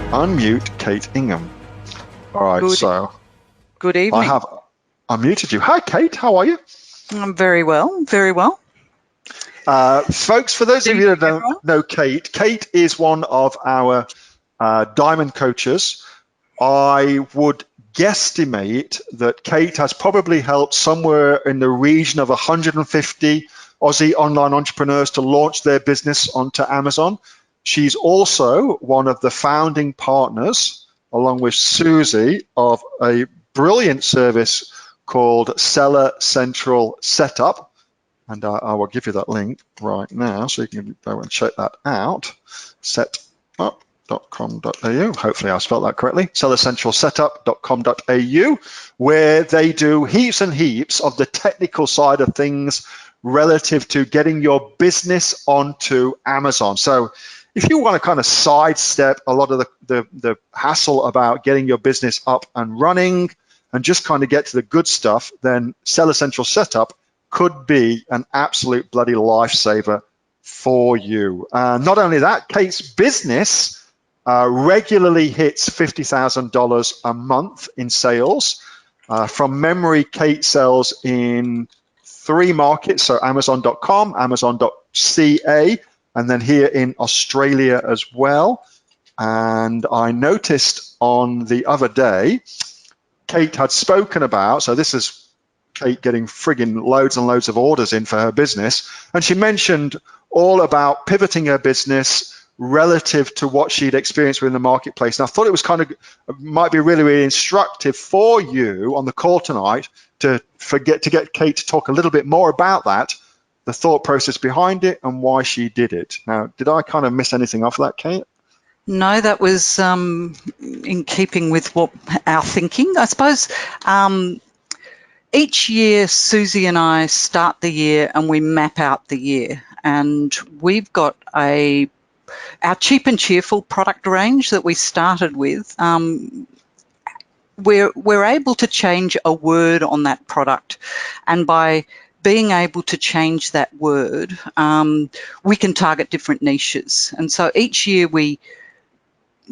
unmute Kate Ingham. All right, Good evening. I have unmuted you. Hi, Kate. How are you? I'm very well, very well. Folks, for those of you that don't know Kate, Kate is one of our diamond coaches. I would guesstimate that Kate has probably helped somewhere in the region of 150 Aussie online entrepreneurs to launch their business onto Amazon. She's also one of the founding partners, along with Susie, of a brilliant service called Seller Central Setup. And I will give you that link right now so you can go and check that out. Setup.com.au. Hopefully I spelled that correctly. sellercentralsetup.com.au, where they do heaps and heaps of the technical side of things relative to getting your business onto Amazon. So if you want to kind of sidestep a lot of the hassle about getting your business up and running and just kind of get to the good stuff, then Seller Central Setup could be an absolute bloody lifesaver for you. Not only that, Kate's business regularly hits $50,000 a month in sales. From memory, Kate sells in 3 markets, so Amazon.com, Amazon.ca, and then here in Australia as well. And I noticed on the other day, Kate had spoken about, so this is Kate getting friggin' loads and loads of orders in for her business, and she mentioned all about pivoting her business relative to what she'd experienced within the marketplace. And I thought it was might be really, really instructive for you on the call tonight to get Kate to talk a little bit more about that, the thought process behind it and why she did it. Now, did I kind of miss anything off that, Kate? No, that was in keeping with what our thinking. I suppose each year Susie and I start the year and we map out the year, and we've got our cheap and cheerful product range that we started with. We're able to change a word on that product, and by being able to change that word, we can target different niches. And so each year we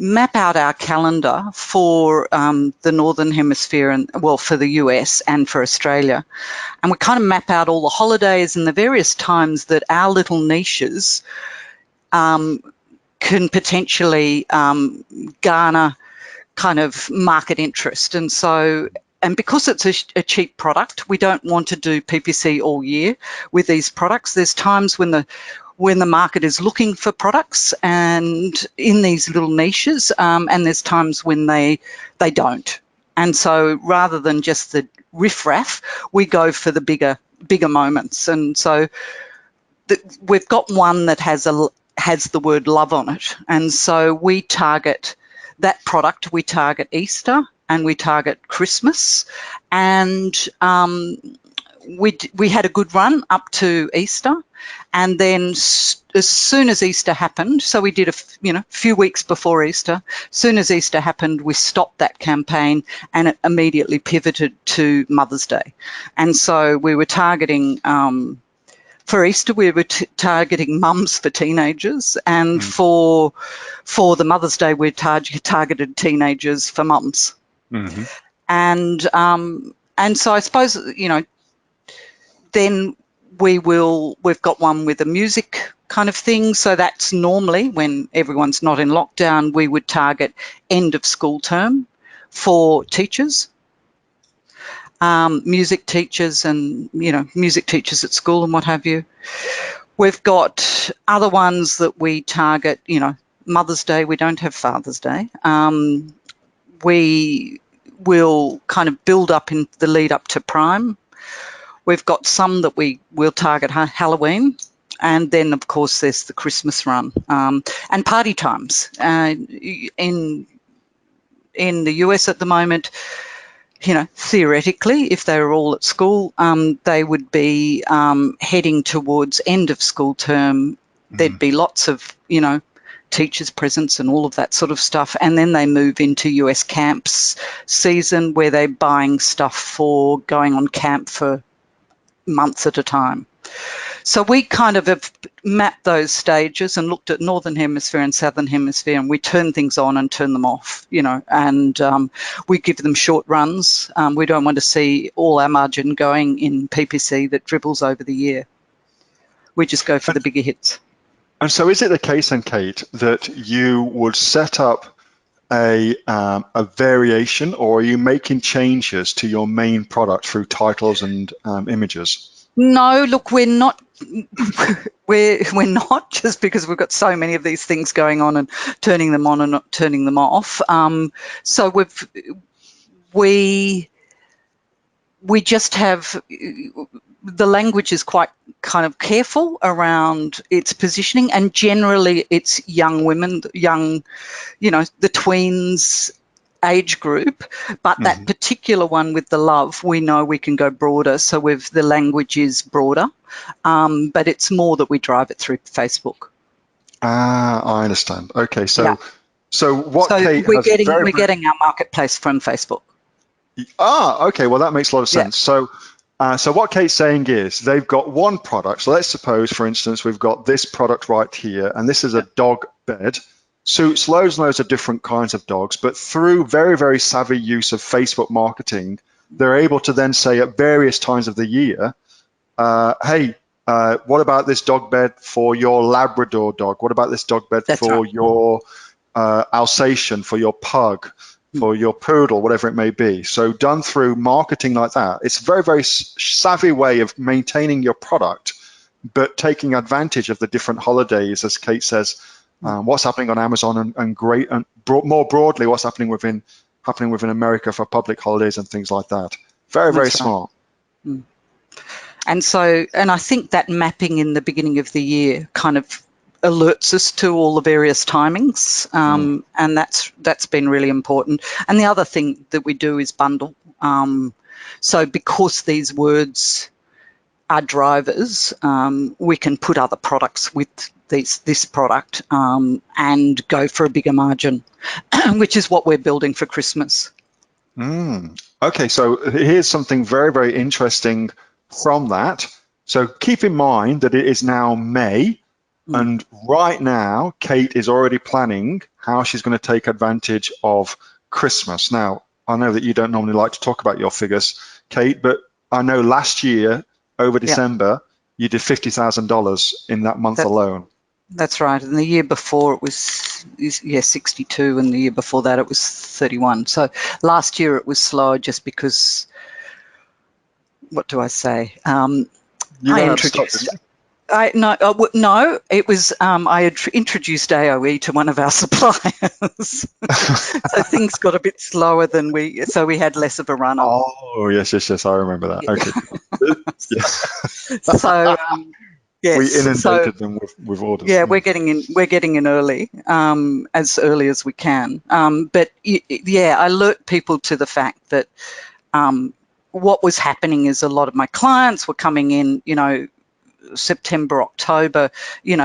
map out our calendar for the Northern Hemisphere and, well, for the US and for Australia. And we kind of map out all the holidays and the various times that our little niches can potentially garner kind of market interest. And so, and because it's a cheap product, we don't want to do PPC all year with these products. There's times when the market is looking for products and in these little niches, and there's times when they don't. And so rather than just the riffraff, we go for the bigger moments. And so we've got one that has the word love on it. And so we target that product, we target Easter and we target Christmas. And we had a good run up to Easter, and then as soon as Easter happened, so we did a few weeks before Easter, as soon as Easter happened, we stopped that campaign and it immediately pivoted to Mother's Day. And so we were targeting, for Easter, we were targeting mums for teenagers, and for the Mother's Day, we targeted teenagers for mums. Mm-hmm. And so I suppose, then we've got one with a music kind of thing. So that's normally when everyone's not in lockdown, we would target end of school term for teachers, music teachers and, music teachers at school and what have you. We've got other ones that we target, Mother's Day. We don't have Father's Day. We will kind of build up in the lead up to Prime. We've got some that we will target Halloween, and then, of course, there's the Christmas run and party times. In the US at the moment, theoretically, if they were all at school, they would be heading towards end of school term. There'd be lots of, teachers' presents and all of that sort of stuff. And then they move into US camps season, where they're buying stuff for going on camp for months at a time. So we kind of have mapped those stages and looked at Northern Hemisphere and Southern Hemisphere, and we turn things on and turn them off, and we give them short runs. We don't want to see all our margin going in PPC that dribbles over the year. We just go for the bigger hits. And so is it the case then, Kate, that you would set up a variation, or are you making changes to your main product through titles and images? No, look, we're not. We're not, just because we've got so many of these things going on and turning them on and not turning them off. So we just have, the language is quite kind of careful around its positioning, and generally it's young women, the tweens age group, but that particular one with the love, we know we can go broader, so the language is broader, but it's more that we drive it through Facebook. I understand. Okay, so what so Kate we're has getting our marketplace from Facebook. Okay, well that makes a lot of sense. So what Kate's saying is they've got one product. So let's suppose, for instance, we've got this product right here, and this is a dog bed. Suits loads and loads of different kinds of dogs, but through very, very savvy use of Facebook marketing, they're able to then say at various times of the year, hey, what about this dog bed for your Labrador dog? What about this dog bed for your Alsatian, for your pug, for your poodle, whatever it may be? So done through marketing like that, it's a very, very savvy way of maintaining your product, but taking advantage of the different holidays, as Kate says, what's happening on Amazon and more broadly, what's happening within America for public holidays and things like that. Very, very smart. And I think that mapping in the beginning of the year kind of alerts us to all the various timings, and that's been really important. And the other thing that we do is bundle. So because these words are drivers, we can put other products with this product and go for a bigger margin, which is what we're building for Christmas. Okay, so here's something very, very interesting from that. So keep in mind that it is now May, and right now Kate is already planning how she's going to take advantage of Christmas. Now, I know that you don't normally like to talk about your figures, Kate, but I know last year over December you did $50,000 in that month alone. That's right, and the year before it was 62, and the year before that it was 31. So last year it was slower just because, what do I say? I introduced. It was I had introduced AOE to one of our suppliers, so things got a bit slower than we had less of a run. Oh yes, I remember that. Okay. So. Yes, we inundated them with orders. Yeah, we're getting in early, as early as we can. But I alert people to the fact that what was happening is a lot of my clients were coming in, September, October,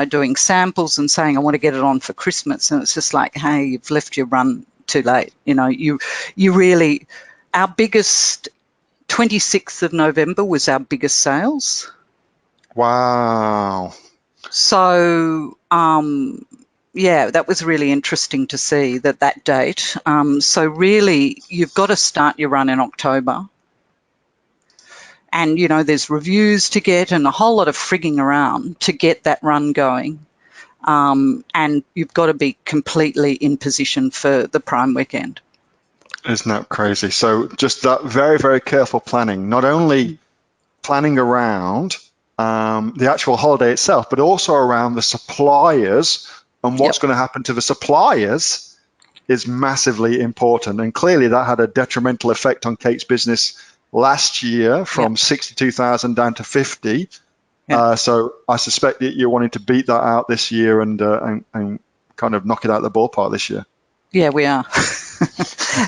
doing samples and saying, I want to get it on for Christmas. And it's just like, hey, you've left your run too late. You really, our biggest, 26th of November was our biggest sales. Wow. So, that was really interesting to see that date. So really, you've got to start your run in October. And, there's reviews to get and a whole lot of frigging around to get that run going. And you've got to be completely in position for the Prime weekend. Isn't that crazy? So just that very, very careful planning, not only planning around the actual holiday itself, but also around the suppliers and what's going to happen to the suppliers is massively important. And clearly that had a detrimental effect on Kate's business last year from 62,000 down to 50. So I suspect that you're wanting to beat that out this year and kind of knock it out of the ballpark this year. Yeah, we are.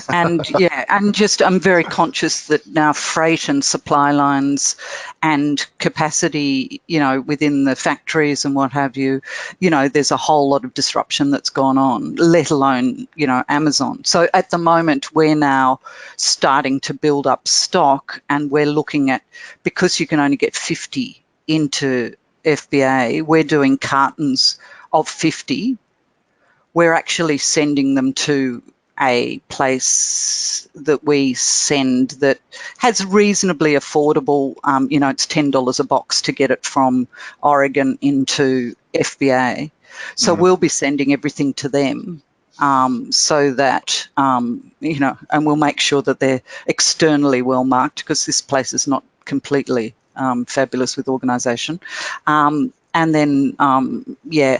And I'm very conscious that now freight and supply lines and capacity, within the factories and what have you, there's a whole lot of disruption that's gone on, let alone, Amazon. So at the moment, we're now starting to build up stock, and we're looking at, because you can only get 50 into FBA, we're doing cartons of 50. We're actually sending them to a place that we send that has reasonably affordable, it's $10 a box to get it from Oregon into FBA. So we'll be sending everything to them so that, and we'll make sure that they're externally well marked, because this place is not completely fabulous with organisation. And then,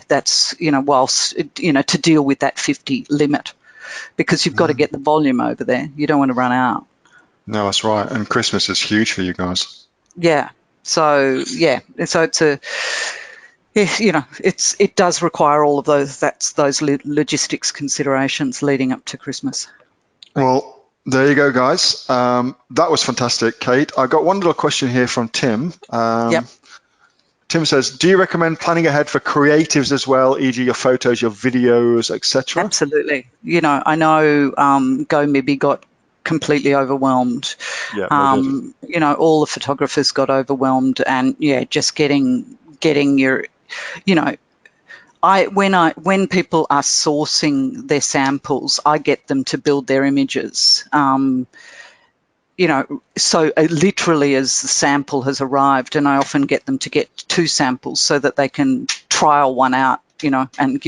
that's, whilst, to deal with that 50 limit, because you've got to get the volume over there. You don't want to run out. No, that's right. And Christmas is huge for you guys. Yeah. So it's it does require all of those logistics considerations leading up to Christmas. Well, there you go, guys. That was fantastic, Kate. I got one little question here from Tim. Yep. Tim says, do you recommend planning ahead for creatives as well, e.g. your photos, your videos, etc.? Absolutely. I know GoMibby got completely overwhelmed. Yeah, all the photographers got overwhelmed, and just getting your, when people are sourcing their samples, I get them to build their images. So literally as the sample has arrived, and I often get them to get 2 samples so that they can trial one out, and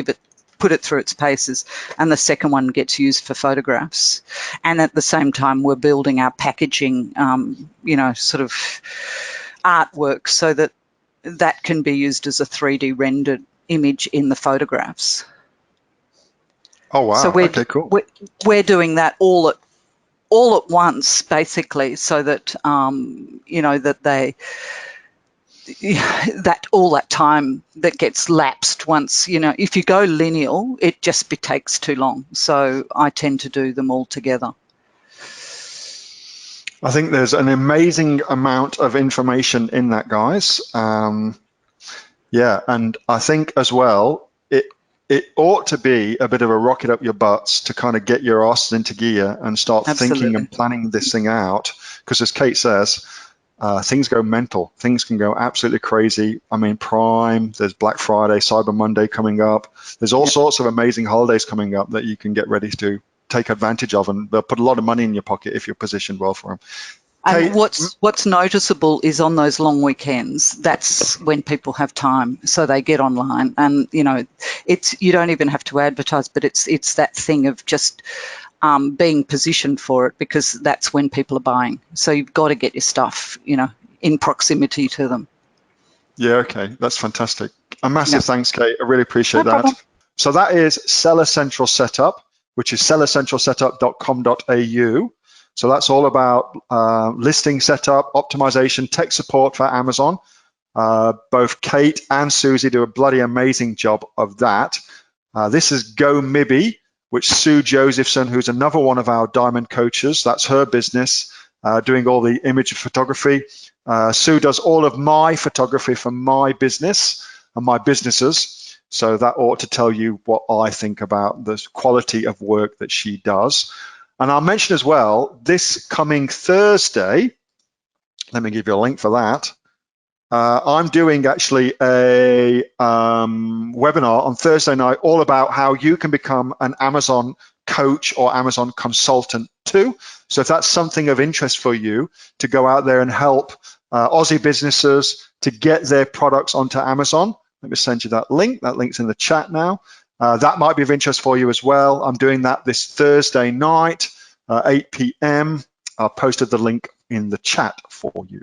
put it through its paces, and the second one gets used for photographs. And at the same time, we're building our packaging, sort of artwork so that can be used as a 3D rendered image in the photographs. Oh, wow. So okay, cool. We're doing that all at once, basically, so that that they that all that time that gets lapsed once, if you go lineal, it just takes too long. So I tend to do them all together. I think there's an amazing amount of information in that, guys. And I think as well, it ought to be a bit of a rocket up your butts to kind of get your asses into gear and start thinking and planning this thing out. Because as Kate says, things go mental. Things can go absolutely crazy. I mean, Prime, there's Black Friday, Cyber Monday coming up. There's all sorts of amazing holidays coming up that you can get ready to take advantage of, and they'll put a lot of money in your pocket if you're positioned well for them. And what's noticeable is on those long weekends, that's when people have time, so they get online, and you don't even have to advertise, but it's that thing of just being positioned for it, because that's when people are buying. So you've got to get your stuff, in proximity to them. Yeah, okay, that's fantastic. A massive thanks, Kate. I really appreciate that. Problem. So that is Seller Central Setup, which is sellercentralsetup.com.au. So that's all about listing setup, optimization, tech support for Amazon. Both Kate and Susie do a bloody amazing job of that. This is GoMibby, which Sue Josephson, who's another one of our diamond coaches, that's her business, doing all the image photography. Sue does all of my photography for my business and my businesses. So that ought to tell you what I think about the quality of work that she does. And I'll mention as well, this coming Thursday, let me give you a link for that. I'm doing actually a webinar on Thursday night all about how you can become an Amazon coach or Amazon consultant too. So if that's something of interest for you, to go out there and help Aussie businesses to get their products onto Amazon, let me send you that link. That link's in the chat now. That might be of interest for you as well. I'm doing that this Thursday night, 8 p.m. I posted the link in the chat for you.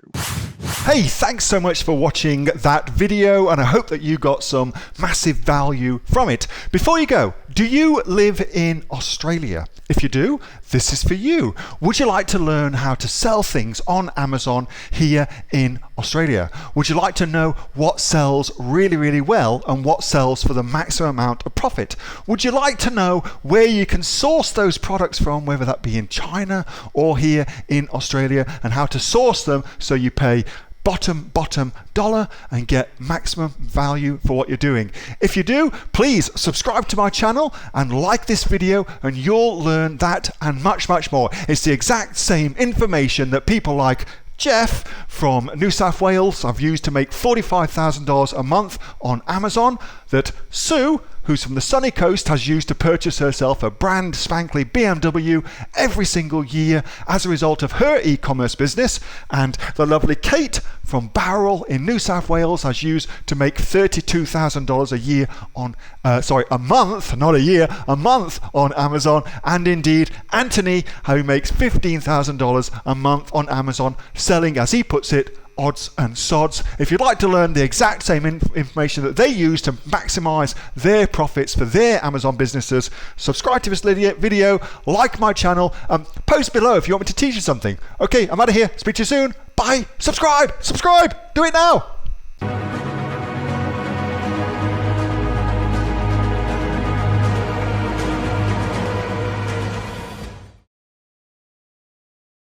Hey, thanks so much for watching that video, and I hope that you got some massive value from it. Before you go, do you live in Australia? If you do, this is for you. Would you like to learn how to sell things on Amazon here in Australia? Would you like to know what sells really, really well and what sells for the maximum amount of profit? Would you like to know where you can source those products from, whether that be in China or here in Australia, and how to source them so you pay bottom dollar and get maximum value for what you're doing? If you do, please subscribe to my channel and like this video, and you'll learn that and much more. It's the exact same information that people like Jeff from New South Wales I've used to make $45,000 a month on Amazon, that Sue, who's from the sunny coast, has used to purchase herself a brand spankly BMW every single year as a result of her e-commerce business, and the lovely Kate from Bowral in New South Wales has used to make $32,000 a year on, a month, not a year, a month on Amazon, and indeed Anthony, who makes $15,000 a month on Amazon, selling, as he puts it, odds and sods. If you'd like to learn the exact same information that they use to maximize their profits for their Amazon businesses, subscribe to this video, like my channel, post below if you want me to teach you something. Okay, I'm out of here. Speak to you soon. Bye. Subscribe. Do it now.